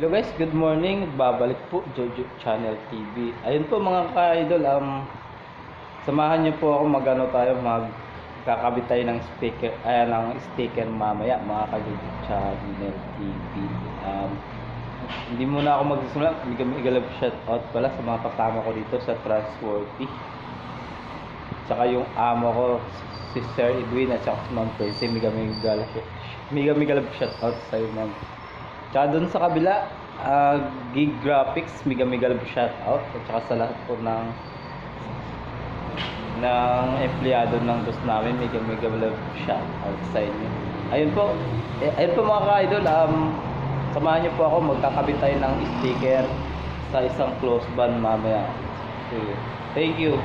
Hello guys, good morning. Babalik po Jojo Channel TV. Ayun po mga ka-idol, samahan niyo po ako magkakabit tayo ng speaker, ng sticker mamaya mga ka-Jojo Channel TV. Hindi muna ako magsisimula. Migalab shout out pala sa mga kasama ko dito sa Transworthy. Tsaka yung amo ko, si Sir Edwin at saka si Ma'am Percy. Migalab shout out sa iyo, Ma'am. Tsaka dun sa kabila, Gig Graphics, migalab shout out. At saka sa lahat po ng empleyado ng boss namin, migalab shout out sa inyo. Ayun po mga ka-idol, samahan niyo po ako, magkakabit tayo ng sticker sa isang close band mamaya. Thank you.